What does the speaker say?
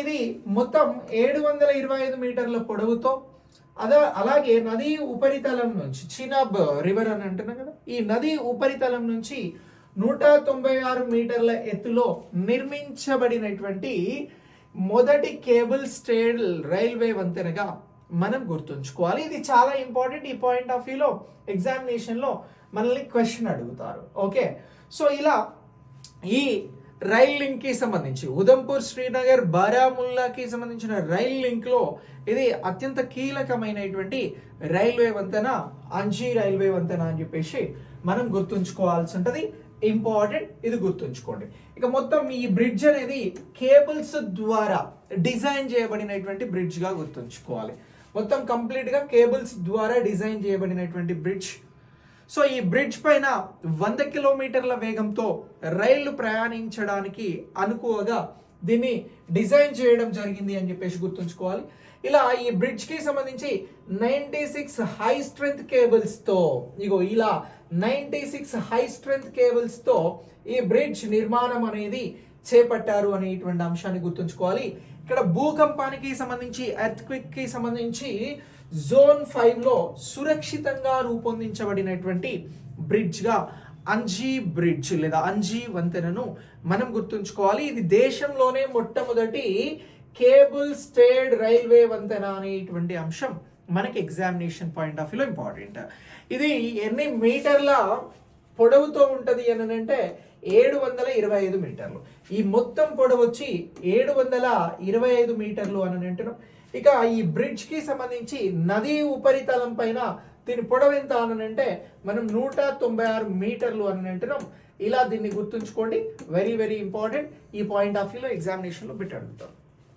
ఇది మొత్తం 725 మీటర్ల పొడవుతో అలాగే నదీ ఉపరితలం నుంచి చినాబ్ రివర్ అని అంటున్నాం కదా, ఈ నదీ ఉపరితలం నుంచి 196 మీటర్ల ఎత్తులో నిర్మించబడినటువంటి మొదటి కేబుల్ స్టేడ్ రైల్వే వంతెనగా మనం గుర్తుంచుకోవాలి. ఇది చాలా ఇంపార్టెంట్. ఈ పాయింట్ ఆఫ్ వ్యూలో ఎగ్జామినేషన్ లో మనల్ని క్వశ్చన్ అడుగుతారు. ఓకే, సో ఇలా ఈ రైల్ లింక్ కి సంబంధించి ఉదంపూర్ శ్రీనగర్ బారాముల్లాకి సంబంధించిన రైల్ లింక్ లో ఇది అత్యంత కీలకమైనటువంటి రైల్వే వంతెన, అంజీ రైల్వే వంతెన అని చెప్పేసి మనం గుర్తుంచుకోవాల్సి ఉంటది. ఇంపార్టెంట్, ఇది గుర్తుంచుకోండి. ఇక మొత్తం ఈ బ్రిడ్జ్ అనేది కేబుల్స్ ద్వారా డిజైన్ చేయబడినటువంటి బ్రిడ్జ్ గా గుర్తుంచుకోవాలి. మొత్తం కంప్లీట్ గా కేబుల్స్ ద్వారా డిజైన్ చేయబడినటువంటి బ్రిడ్జ్. సో ఈ బ్రిడ్జ్ పైన 100 కిలోమీటర్ల వేగంతో రైళ్లు ప్రయాణించడానికి అనుకువగా దీన్ని డిజైన్ చేయడం జరిగింది అని చెప్పేసి గుర్తుంచుకోవాలి. ఇలా ఈ బ్రిడ్జ్ కి సంబంధించి 96 హై స్ట్రెంగ్త్ కేబుల్స్ తో, ఇలా 96 హై స్ట్రెంగ్త్ కేబుల్స్ తో ఈ బ్రిడ్జ్ నిర్మాణం అనేది చేపట్టారు అనేటువంటి అంశాన్ని గుర్తుంచుకోవాలి. ఇక్కడ భూకంపానికి సంబంధించి, ఎర్త్ క్విక్ కి సంబంధించి జోన్ 5 లో సురక్షితంగా రూపొందించబడినటువంటి బ్రిడ్జ్ గా అంజీ బ్రిడ్జ్ లేదా అంజీ వంతెనను మనం గుర్తుంచుకోవాలి. ఇది దేశంలోనే మొట్టమొదటి కేబుల్ స్టేడ్ రైల్వే వంతెన అనేటువంటి అంశం మనకి ఎగ్జామినేషన్ పాయింట్ ఆఫ్ వ్యూలో ఇంపార్టెంట్. ఇది ఎన్ని మీటర్ల పొడవుతో ఉంటది అని అంటే 725 మీటర్లు. ఈ మొత్తం పొడవు వచ్చి 725 మీటర్లు అని అంటున్నాం. ఇక ఈ బ్రిడ్జ్ కి సంబంధించి నదీ ఉపరితలం పైన దీని పొడవు ఎంత అని అంటే మనం 196 మీటర్లు అని అంటున్నాం. ఇలా దీన్ని గుర్తుంచుకోండి. Very very important. ఈ పాయింట్ ఆఫ్ వ్యూలో ఎగ్జామినేషన్ లో బిట్ అడుగుతాం.